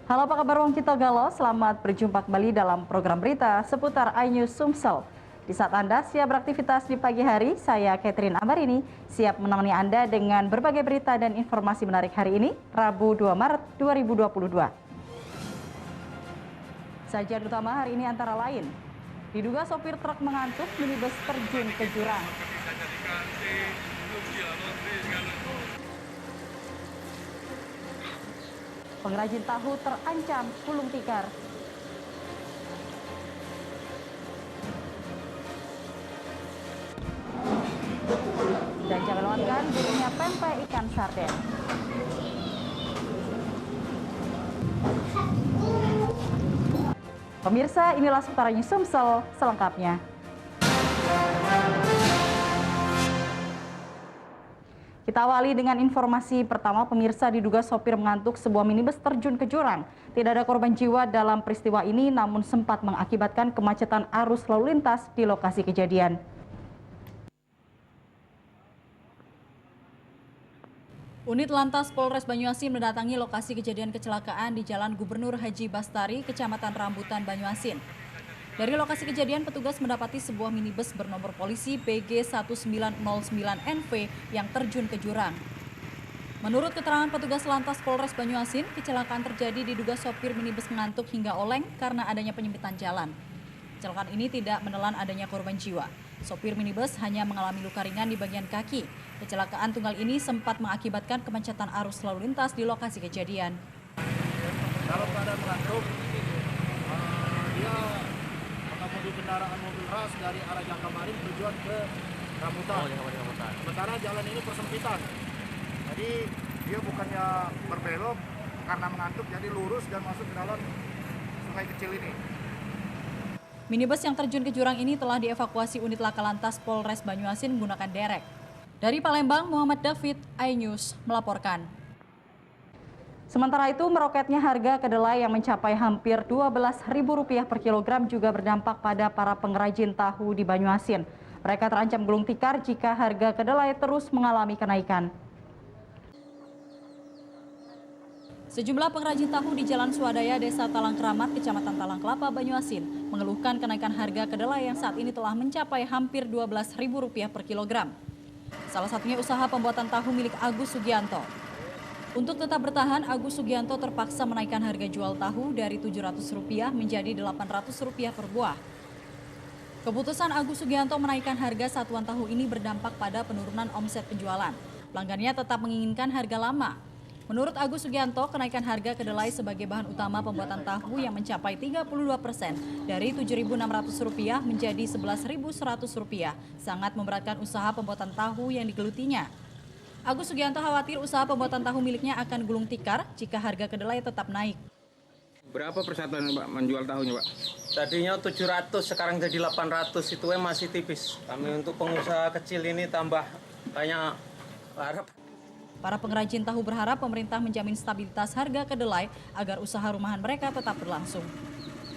Halo, apa kabar Wong Cito Galo? Selamat berjumpa kembali dalam program berita seputar iNews Sumsel. Di saat Anda siap beraktivitas di pagi hari, saya Catherine Ambarini siap menemani Anda dengan berbagai berita dan informasi menarik hari ini, Rabu 2 Maret 2022. Sajian utama hari ini antara lain, diduga sopir truk mengantuk, minibus terjun ke jurang. Pengrajin tahu terancam gulung tikar. Dan jangan lewatkan burungnya pempek ikan sarden. Pemirsa, inilah seputar iNews Sumsel selengkapnya. Kita awali dengan informasi pertama, pemirsa, diduga sopir mengantuk sebuah minibus terjun ke jurang. Tidak ada korban jiwa dalam peristiwa ini, namun sempat mengakibatkan kemacetan arus lalu lintas di lokasi kejadian. Unit Lantas Polres Banyuasin mendatangi lokasi kejadian kecelakaan di Jalan Gubernur Haji Bastari, Kecamatan Rambutan, Banyuasin. Dari lokasi kejadian, petugas mendapati sebuah minibus bernomor polisi BG 1909NV yang terjun ke jurang. Menurut keterangan petugas Lantas Polres Banyuasin, kecelakaan terjadi diduga sopir minibus mengantuk hingga oleng karena adanya penyempitan jalan. Kecelakaan ini tidak menelan adanya korban jiwa. Sopir minibus hanya mengalami luka ringan di bagian kaki. Kecelakaan tunggal ini sempat mengakibatkan kemacetan arus lalu lintas di lokasi kejadian. Kalau keadaan mengantuk, dia mengemudi kendaraan mobil ras dari arah Jangkamarin tujuan ke Rambutan. Sementara jalan ini persempitan. Jadi dia bukannya berbelok karena mengantuk, jadi lurus dan masuk ke dalam sungai kecil ini. Minibus yang terjun ke jurang ini telah dievakuasi unit Laka Lantas Polres Banyuasin menggunakan derek. Dari Palembang, Muhammad David, iNews melaporkan. Sementara itu, meroketnya harga kedelai yang mencapai hampir Rp12.000 per kilogram juga berdampak pada para pengrajin tahu di Banyuasin. Mereka terancam gulung tikar jika harga kedelai terus mengalami kenaikan. Sejumlah pengrajin tahu di Jalan Swadaya, Desa Talang Keramat, Kecamatan Talang Kelapa, Banyuasin, mengeluhkan kenaikan harga kedelai yang saat ini telah mencapai hampir Rp12.000 per kilogram. Salah satunya usaha pembuatan tahu milik Agus Sugianto. Untuk tetap bertahan, Agus Sugianto terpaksa menaikkan harga jual tahu dari Rp700 menjadi Rp800 per buah. Keputusan Agus Sugianto menaikkan harga satuan tahu ini berdampak pada penurunan omset penjualan. Pelanggannya tetap menginginkan harga lama. Menurut Agus Sugianto, kenaikan harga kedelai sebagai bahan utama pembuatan tahu yang mencapai 32% dari Rp7.600 menjadi Rp11.100 sangat memberatkan usaha pembuatan tahu yang digelutinya. Agus Sugianto khawatir usaha pembuatan tahu miliknya akan gulung tikar jika harga kedelai tetap naik. Berapa persatuan Pak menjual tahunya Pak? Tadinya 700, sekarang jadi 800, itu masih tipis. Kami untuk pengusaha kecil ini tambah banyak harap. Para pengrajin tahu berharap pemerintah menjamin stabilitas harga kedelai agar usaha rumahan mereka tetap berlangsung.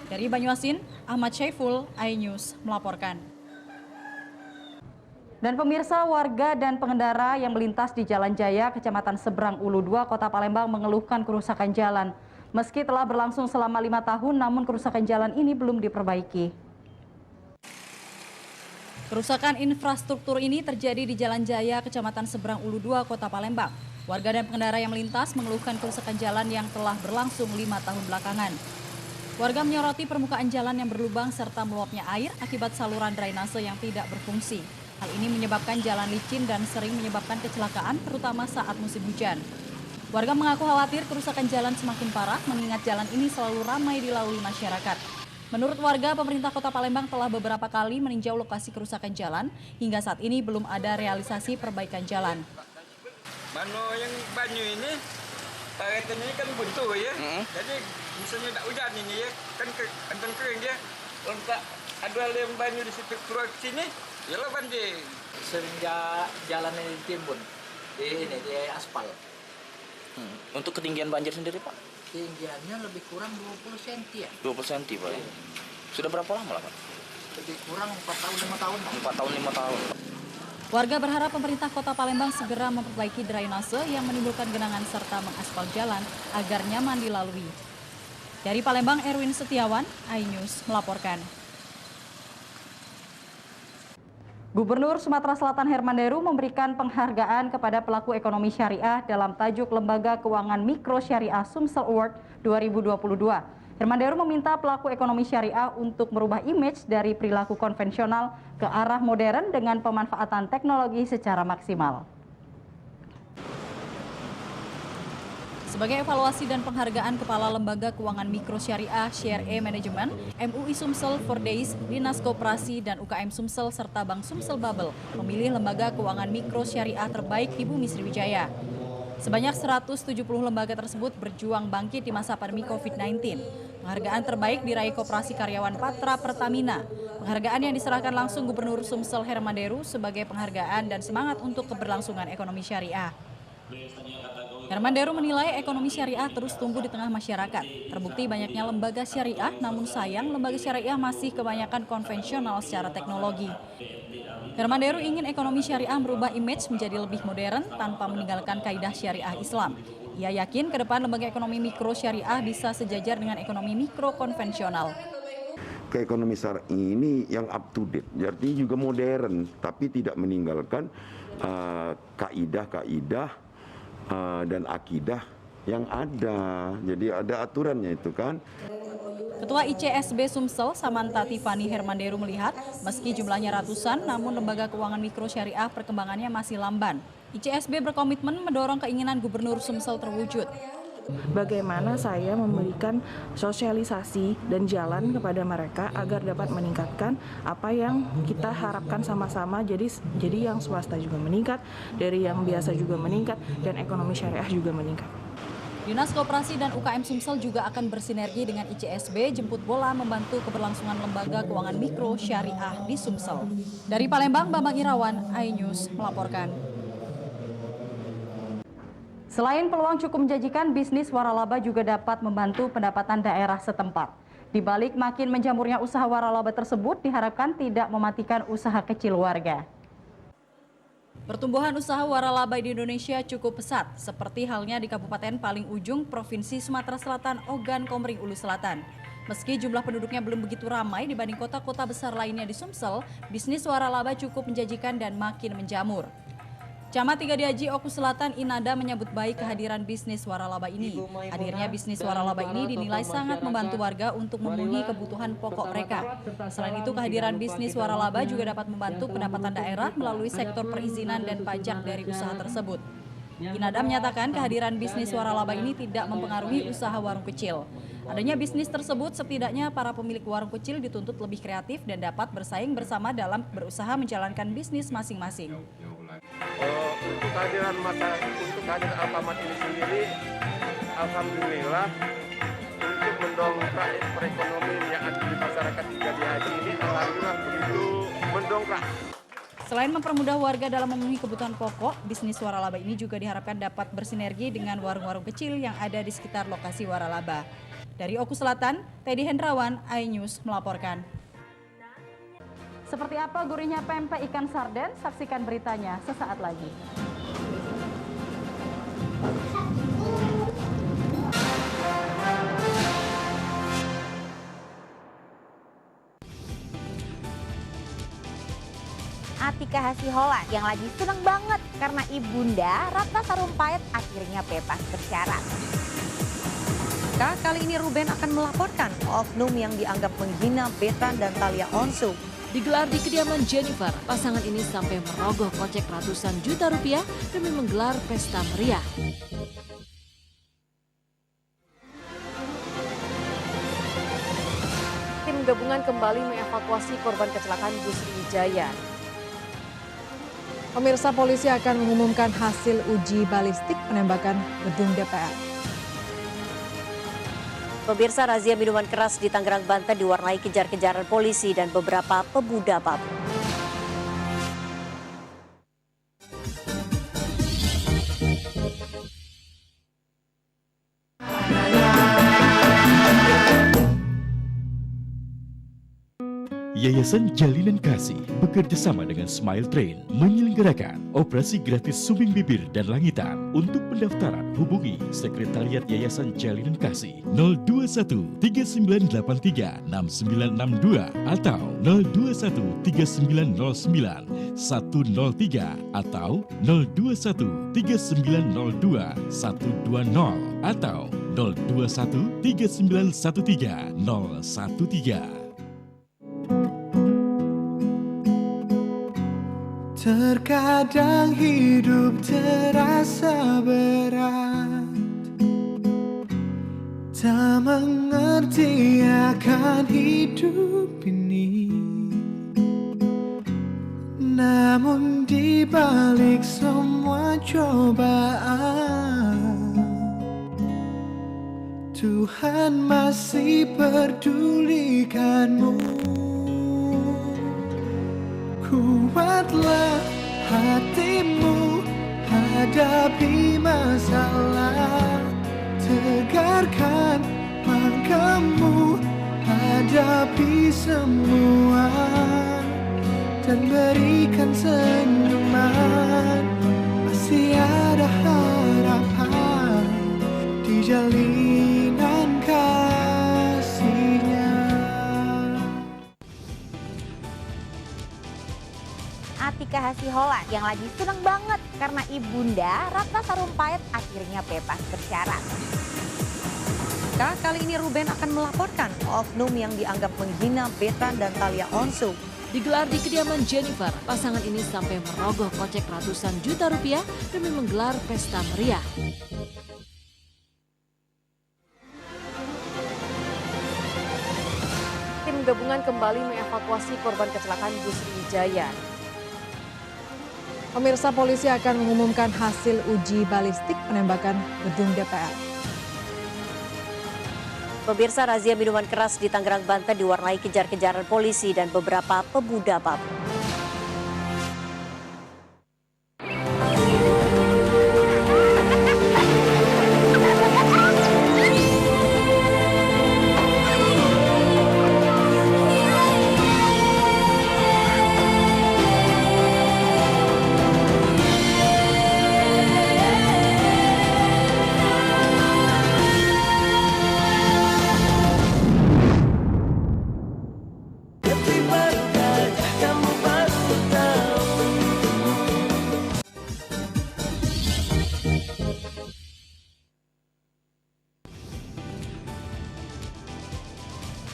Dari Banyuasin, Ahmad Syaiful, iNews melaporkan. Dan pemirsa, warga dan pengendara yang melintas di Jalan Jaya, Kecamatan Seberang Ulu 2, Kota Palembang mengeluhkan kerusakan jalan. Meski telah berlangsung selama 5 tahun, namun kerusakan jalan ini belum diperbaiki. Kerusakan infrastruktur ini terjadi di Jalan Jaya, Kecamatan Seberang Ulu 2, Kota Palembang. Warga dan pengendara yang melintas mengeluhkan kerusakan jalan yang telah berlangsung 5 tahun belakangan. Warga menyoroti permukaan jalan yang berlubang serta meluapnya air akibat saluran drainase yang tidak berfungsi. Hal ini menyebabkan jalan licin dan sering menyebabkan kecelakaan, terutama saat musim hujan. Warga mengaku khawatir kerusakan jalan semakin parah mengingat jalan ini selalu ramai dilalui masyarakat. Menurut warga, pemerintah Kota Palembang telah beberapa kali meninjau lokasi kerusakan jalan, hingga saat ini belum ada realisasi perbaikan jalan. Yang banyu ini, paretan ini kan buntu ya. Jadi misalnya tak hujan ini ya, kan kantong kering dia. Kalau tak ada yang banyu di situ keluar sini, ya lah banjir. Semenjak jalan ini ditimbun, di aspal. Untuk ketinggian banjir sendiri Pak? Tinggiannya lebih kurang 20 cm ya. 20 cm Pak ya? Sudah berapa lama lah Pak? Lebih kurang 4 tahun 5 tahun. 4 tahun 5 tahun. Warga berharap pemerintah Kota Palembang segera memperbaiki drainase yang menimbulkan genangan serta mengaspal jalan agar nyaman dilalui. Dari Palembang, Erwin Setiawan, iNews melaporkan. Gubernur Sumatera Selatan Herman Deru memberikan penghargaan kepada pelaku ekonomi syariah dalam tajuk Lembaga Keuangan Mikro Syariah Sumsel Award 2022. Herman Deru meminta pelaku ekonomi syariah untuk merubah image dari perilaku konvensional ke arah modern dengan pemanfaatan teknologi secara maksimal. Sebagai evaluasi dan penghargaan Kepala Lembaga Keuangan Mikro Syariah (CRE) Manajemen, MUI Sumsel 4 Days, Dinas Koperasi dan UKM Sumsel serta Bank Sumsel Babel memilih lembaga keuangan mikro syariah terbaik di Bumi Sriwijaya. Sebanyak 170 lembaga tersebut berjuang bangkit di masa pandemi COVID-19. Penghargaan terbaik diraih Koperasi Karyawan Patra Pertamina. Penghargaan yang diserahkan langsung Gubernur Sumsel Herman Deru sebagai penghargaan dan semangat untuk keberlangsungan ekonomi syariah. Herman Deru menilai ekonomi syariah terus tumbuh di tengah masyarakat. Terbukti banyaknya lembaga syariah, namun sayang lembaga syariah masih kebanyakan konvensional secara teknologi. Herman Deru ingin ekonomi syariah merubah image menjadi lebih modern tanpa meninggalkan kaidah syariah Islam. Ia yakin ke depan lembaga ekonomi mikro syariah bisa sejajar dengan ekonomi mikro konvensional. Ekonomi syariah ini yang up to date, jadi juga modern, tapi tidak meninggalkan kaidah-kaidah dan akidah yang ada. Jadi ada aturannya itu kan. Ketua ICSB Sumsel, Samantha Tiffany Herman Deru melihat, meski jumlahnya ratusan, namun lembaga keuangan mikro syariah perkembangannya masih lamban. ICSB berkomitmen mendorong keinginan Gubernur Sumsel terwujud. Bagaimana saya memberikan sosialisasi dan jalan kepada mereka agar dapat meningkatkan apa yang kita harapkan sama-sama, jadi yang swasta juga meningkat, dari yang biasa juga meningkat, dan ekonomi syariah juga meningkat. Dinas Koperasi dan UKM Sumsel juga akan bersinergi dengan ICSB jemput bola membantu keberlangsungan lembaga keuangan mikro syariah di Sumsel. Dari Palembang, Bambang Irawan, iNews melaporkan. Selain peluang cukup menjanjikan, bisnis waralaba juga dapat membantu pendapatan daerah setempat. Di balik makin menjamurnya usaha waralaba tersebut diharapkan tidak mematikan usaha kecil warga. Pertumbuhan usaha waralaba di Indonesia cukup pesat, seperti halnya di Kabupaten paling ujung Provinsi Sumatera Selatan, Ogan Komering Ulu Selatan. Meski jumlah penduduknya belum begitu ramai dibanding kota-kota besar lainnya di Sumsel, bisnis waralaba cukup menjanjikan dan makin menjamur. Camat 3 Diaji Oku Selatan Inada menyambut baik kehadiran bisnis waralaba ini. Hadirnya bisnis waralaba ini dinilai sangat membantu warga untuk memenuhi kebutuhan pokok mereka. Selain itu, kehadiran bisnis waralaba juga dapat membantu pendapatan daerah melalui sektor perizinan dan pajak dari usaha tersebut. Inada menyatakan kehadiran bisnis waralaba ini tidak mempengaruhi usaha warung kecil. Adanya bisnis tersebut, setidaknya para pemilik warung kecil dituntut lebih kreatif dan dapat bersaing bersama dalam berusaha menjalankan bisnis masing-masing. Untuk kehadiran Alfamart ini sendiri, alhamdulillah untuk mendongkrak perekonomian yang ada di masyarakat 3 Diaji ini, alhamdulillah begitu mendongkrak. Selain mempermudah warga dalam memenuhi kebutuhan pokok, bisnis waralaba ini juga diharapkan dapat bersinergi dengan warung-warung kecil yang ada di sekitar lokasi waralaba. Dari Oku Selatan, Teddy Hendrawan, iNews melaporkan. Seperti apa gurihnya pempek ikan sarden? Saksikan beritanya sesaat lagi. Atika Hasiholan yang lagi seneng banget karena ibunda Ratna Sarumpait akhirnya bebas bersyarat. Kali ini Ruben akan melaporkan oknum yang dianggap menghina Betan dan Thalia Onsu. Digelar di kediaman Jennifer, pasangan ini sampai merogoh kocek ratusan juta rupiah demi menggelar pesta meriah. Tim gabungan kembali mengevakuasi korban kecelakaan bus Sriwijaya. Pemirsa, polisi akan mengumumkan hasil uji balistik penembakan gedung DPR. Pemirsa, razia minuman keras di Tangerang, Banten diwarnai kejar-kejaran polisi dan beberapa pemuda mabuk. Yayasan Jalinan Kasih bekerjasama dengan Smile Train menyelenggarakan operasi gratis sumbing bibir dan langitan. Untuk pendaftaran hubungi Sekretariat Yayasan Jalinan Kasih 021 3983 6962 atau 021 3909 103 atau 021 3902 120 atau 021 3913 013. Terkadang hidup terasa berat, tak mengerti akan hidup ini. Namun di balik semua cobaan, Tuhan masih pedulikanmu. Kuatlah hatimu, hadapi masalah. Tegarkan langkahmu, hadapi semua. Dan berikan senyuman, masih ada harapan di jalinan kasihnya. Atika Hasiholan yang lagi seneng banget karena ibunda Ratna Sarumpait akhirnya bebas bersyarat. Kali ini Ruben akan melaporkan oknum yang dianggap menghina Betran dan Thalia Onsu. Digelar di kediaman Jennifer, pasangan ini sampai merogoh kocek ratusan juta rupiah demi menggelar pesta meriah. Tim gabungan kembali mengevakuasi korban kecelakaan bus Sriwijaya. Pemirsa, polisi akan mengumumkan hasil uji balistik penembakan gedung DPR. Pemirsa, razia minuman keras di Tangerang, Banten diwarnai kejar-kejaran polisi dan beberapa pemuda pabrik.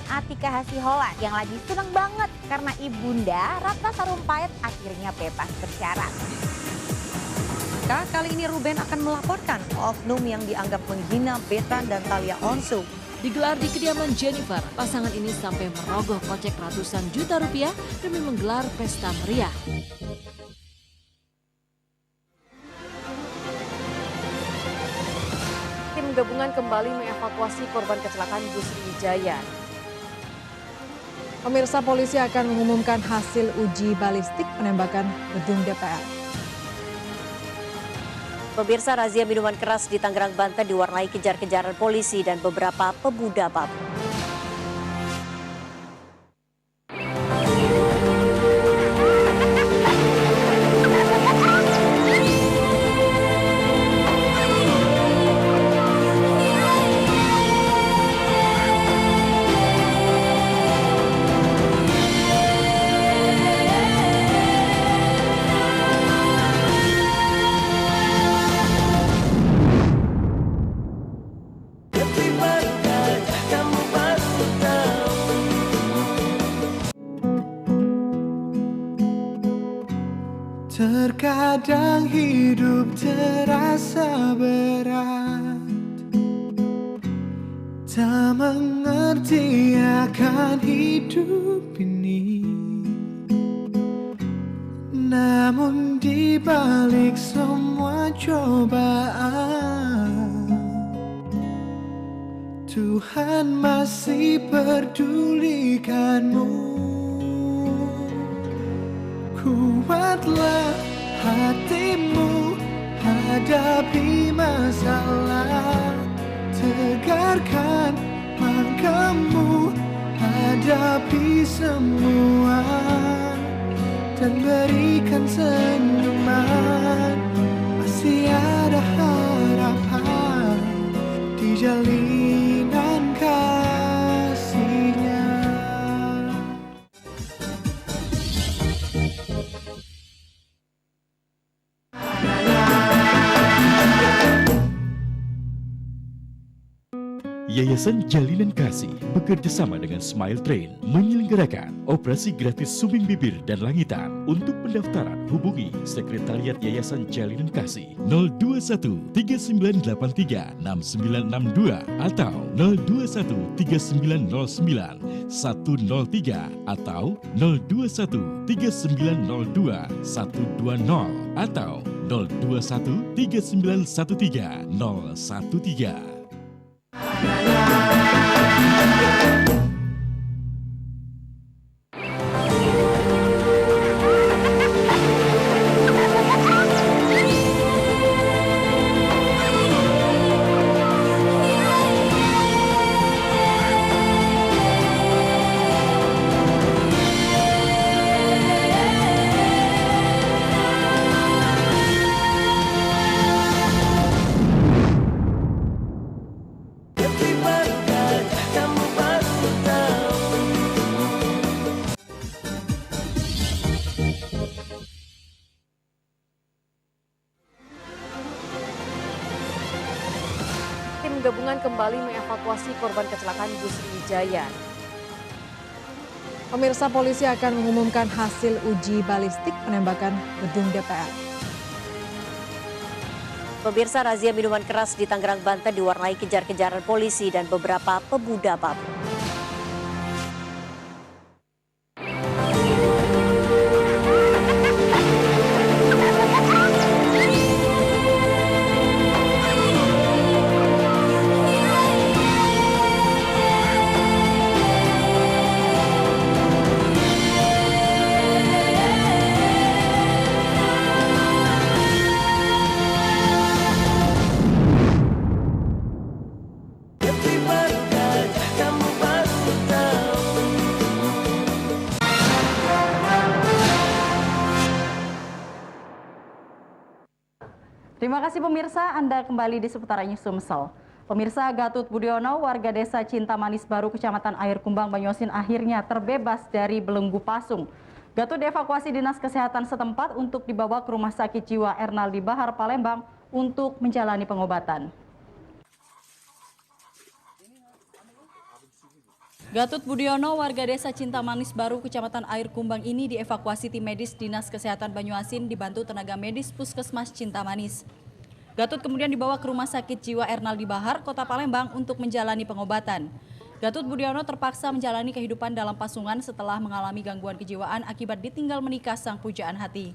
Atika Hasiholan yang lagi seneng banget karena ibunda Ratna Sarumpait akhirnya bebas bersyarat. Kali ini Ruben akan melaporkan oknum yang dianggap menghina Betran dan Thalia Onsu. Digelar di kediaman Jennifer, pasangan ini sampai merogoh kocek ratusan juta rupiah demi menggelar pesta meriah. Tim gabungan kembali mengevakuasi korban kecelakaan bus Sriwijaya. Pemirsa, polisi akan mengumumkan hasil uji balistik penembakan gedung DPR. Pemirsa, razia minuman keras di Tangerang, Banten diwarnai kejar-kejaran polisi dan beberapa pemuda pabrik. Terkadang hidup terasa berat, tak mengerti akan hidup ini. Namun di balik semua cobaan, Tuhan masih pedulikanmu. Kuatlah hatimu, hadapi masalah. Tegarkan langkahmu, hadapi hadapi semua dan berikan senyuman. Masih ada harapan di jalinan kasihnya. Yayasan Jalinan Kasih bekerja sama dengan Smile Train menyelenggarakan operasi gratis sumbing bibir dan langitan. Untuk pendaftaran hubungi Sekretariat Yayasan Jalinan Kasih 021 3983 6962 atau 021 3909 103 atau 021 3902 120 atau 021 3913 013. Tim gabungan kembali mengevakuasi korban kecelakaan bus Sriwijaya. Pemirsa, polisi akan mengumumkan hasil uji balistik penembakan gedung DPR. Pemirsa, razia minuman keras di Tangerang, Banten diwarnai kejar-kejaran polisi dan beberapa pemuda babu. Terima kasih pemirsa, Anda kembali di Seputar News Sumsel. Pemirsa, Gatut Budiono, warga desa Cinta Manis Baru, Kecamatan Air Kumbang, Banyuasin akhirnya terbebas dari belenggu pasung. Gatut dievakuasi Dinas Kesehatan setempat untuk dibawa ke Rumah Sakit Jiwa Ernaldi Bahar, Palembang untuk menjalani pengobatan. Gatut Budiono, warga desa Cinta Manis Baru, Kecamatan Air Kumbang ini dievakuasi tim medis Dinas Kesehatan Banyuasin dibantu tenaga medis Puskesmas Cinta Manis. Gatut kemudian dibawa ke Rumah Sakit Jiwa Ernaldi Bahar, Kota Palembang untuk menjalani pengobatan. Gatut Budiono terpaksa menjalani kehidupan dalam pasungan setelah mengalami gangguan kejiwaan akibat ditinggal menikah sang pujaan hati.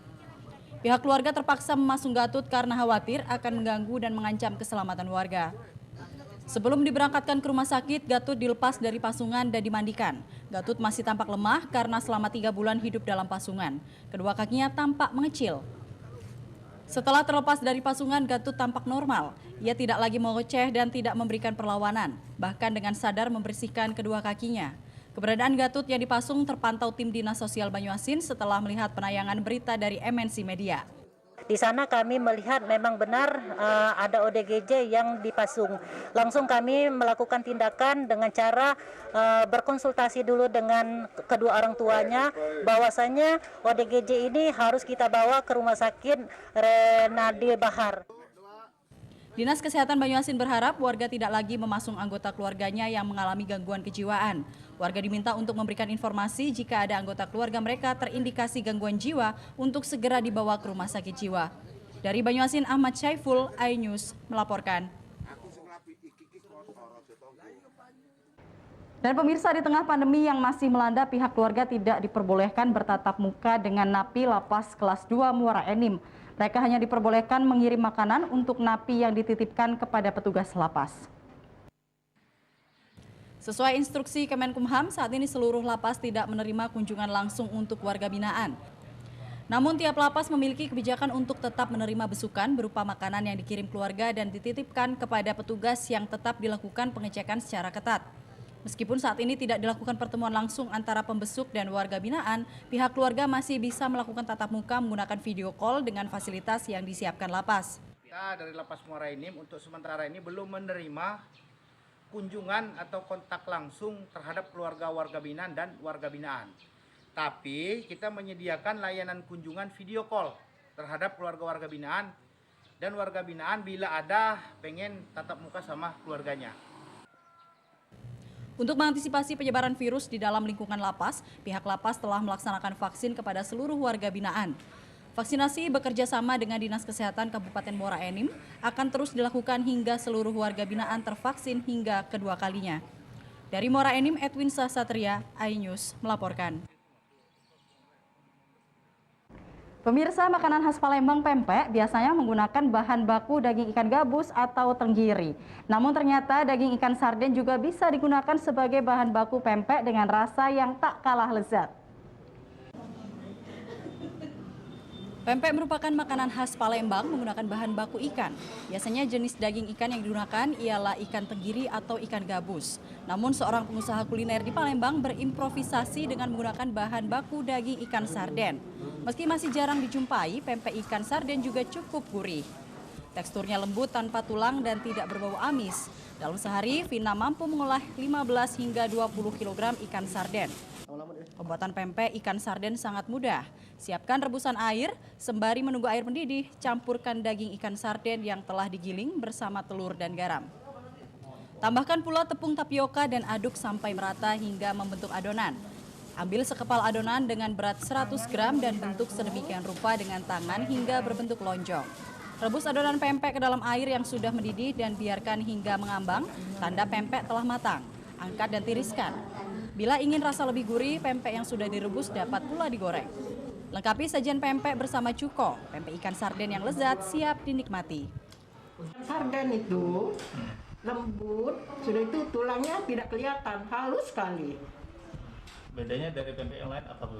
Pihak keluarga terpaksa memasung Gatut karena khawatir akan mengganggu dan mengancam keselamatan warga. Sebelum diberangkatkan ke rumah sakit, Gatut dilepas dari pasungan dan dimandikan. Gatut masih tampak lemah karena selama 3 bulan hidup dalam pasungan. Kedua kakinya tampak mengecil. Setelah terlepas dari pasungan, Gatut tampak normal. Ia tidak lagi mengoceh dan tidak memberikan perlawanan, bahkan dengan sadar membersihkan kedua kakinya. Keberadaan Gatut yang dipasung terpantau tim Dinas Sosial Banyuasin setelah melihat penayangan berita dari MNC Media. Di sana kami melihat memang benar ada ODGJ yang dipasung. Langsung kami melakukan tindakan dengan cara berkonsultasi dulu dengan kedua orang tuanya bahwasanya ODGJ ini harus kita bawa ke Rumah Sakit Ernaldi Bahar. Dinas Kesehatan Banyuasin berharap warga tidak lagi memasung anggota keluarganya yang mengalami gangguan kejiwaan. Warga diminta untuk memberikan informasi jika ada anggota keluarga mereka terindikasi gangguan jiwa untuk segera dibawa ke rumah sakit jiwa. Dari Banyuasin, Ahmad Syaiful, iNews melaporkan. Dan pemirsa, di tengah pandemi yang masih melanda, pihak keluarga tidak diperbolehkan bertatap muka dengan napi lapas kelas 2 Muara Enim. Mereka hanya diperbolehkan mengirim makanan untuk napi yang dititipkan kepada petugas lapas. Sesuai instruksi Kemenkumham, saat ini seluruh lapas tidak menerima kunjungan langsung untuk warga binaan. Namun tiap lapas memiliki kebijakan untuk tetap menerima besukan berupa makanan yang dikirim keluarga dan dititipkan kepada petugas yang tetap dilakukan pengecekan secara ketat. Meskipun saat ini tidak dilakukan pertemuan langsung antara pembesuk dan warga binaan, pihak keluarga masih bisa melakukan tatap muka menggunakan video call dengan fasilitas yang disiapkan lapas. Kita dari Lapas Muara Enim untuk sementara ini belum menerima kunjungan atau kontak langsung terhadap keluarga warga binaan dan warga binaan. Tapi kita menyediakan layanan kunjungan video call terhadap keluarga warga binaan dan warga binaan bila ada pengen tatap muka sama keluarganya. Untuk mengantisipasi penyebaran virus di dalam lingkungan lapas, pihak lapas telah melaksanakan vaksin kepada seluruh warga binaan. Vaksinasi bekerja sama dengan Dinas Kesehatan Kabupaten Muara Enim akan terus dilakukan hingga seluruh warga binaan tervaksin hingga kedua kalinya. Dari Muara Enim, Edwin Sasatria, iNews melaporkan. Pemirsa, makanan khas Palembang pempek biasanya menggunakan bahan baku daging ikan gabus atau tenggiri. Namun ternyata daging ikan sarden juga bisa digunakan sebagai bahan baku pempek dengan rasa yang tak kalah lezat. Pempek merupakan makanan khas Palembang menggunakan bahan baku ikan. Biasanya jenis daging ikan yang digunakan ialah ikan tenggiri atau ikan gabus. Namun seorang pengusaha kuliner di Palembang berimprovisasi dengan menggunakan bahan baku daging ikan sarden. Meski masih jarang dijumpai, pempek ikan sarden juga cukup gurih. Teksturnya lembut tanpa tulang dan tidak berbau amis. Dalam sehari, Vina mampu mengolah 15 hingga 20 kg ikan sarden. Pembuatan pempek ikan sarden sangat mudah. Siapkan rebusan air, sembari menunggu air mendidih, campurkan daging ikan sarden yang telah digiling bersama telur dan garam. Tambahkan pula tepung tapioka dan aduk sampai merata hingga membentuk adonan. Ambil sekepal adonan dengan berat 100 gram dan bentuk sedemikian rupa dengan tangan hingga berbentuk lonjong. Rebus adonan pempek ke dalam air yang sudah mendidih dan biarkan hingga mengambang, tanda pempek telah matang. Angkat dan tiriskan. Bila ingin rasa lebih gurih, pempek yang sudah direbus dapat pula digoreng. Lengkapi sajian pempek bersama cuko, pempek ikan sarden yang lezat siap dinikmati. Sarden itu lembut, sudah itu tulangnya tidak kelihatan, halus sekali. Bedanya dari pempek yang lain apa, Bu?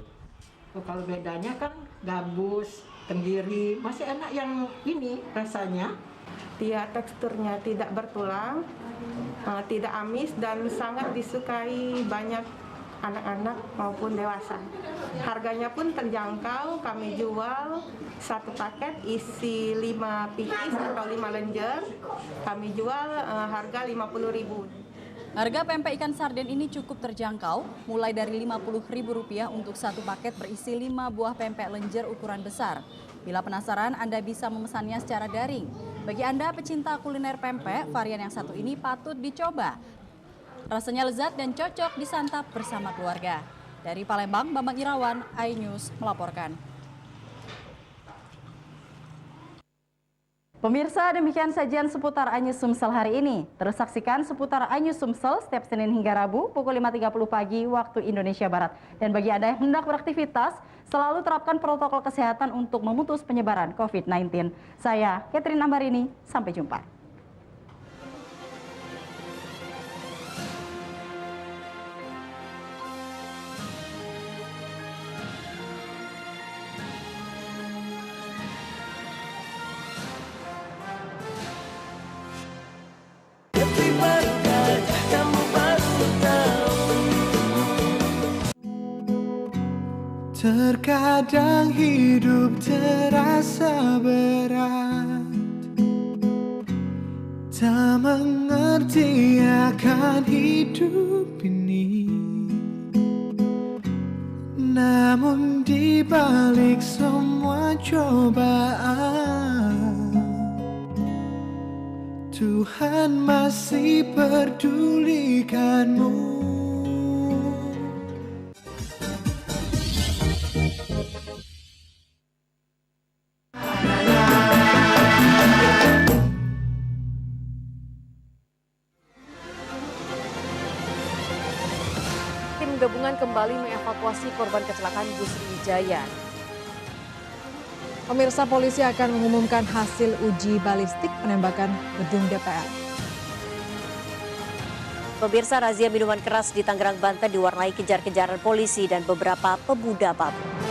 Kalau bedanya kan gabus, tenggiri, masih enak yang ini rasanya. Dia teksturnya tidak bertulang, tidak amis dan sangat disukai banyak anak-anak maupun dewasa. Harganya pun terjangkau, kami jual satu paket isi 5 pieces atau 5 lenjer, kami jual harga Rp50.000. Harga pempek ikan sarden ini cukup terjangkau, mulai dari Rp50.000 untuk satu paket berisi 5 buah pempek lenjer ukuran besar. Bila penasaran, Anda bisa memesannya secara daring. Bagi Anda pecinta kuliner pempek, varian yang satu ini patut dicoba. Rasanya lezat dan cocok disantap bersama keluarga. Dari Palembang, Bambang Irawan, iNews melaporkan. Pemirsa, demikian sajian seputar iNews Sumsel hari ini. Terus saksikan seputar iNews Sumsel setiap Senin hingga Rabu pukul 5.30 pagi waktu Indonesia Barat. Dan bagi Anda yang hendak beraktivitas, selalu terapkan protokol kesehatan untuk memutus penyebaran COVID-19. Saya Catherine Ambarini, sampai jumpa. Terkadang hidup terasa berat, tak mengerti akan hidup ini. Namun di balik semua cobaan, Tuhan masih pedulikanmu. Gabungan kembali mengevakuasi korban kecelakaan bus Sriwijaya. Pemirsa, polisi akan mengumumkan hasil uji balistik penembakan gedung DPR. Pemirsa, razia minuman keras di Tangerang, Banten diwarnai kejar-kejaran polisi dan beberapa pemuda mabuk.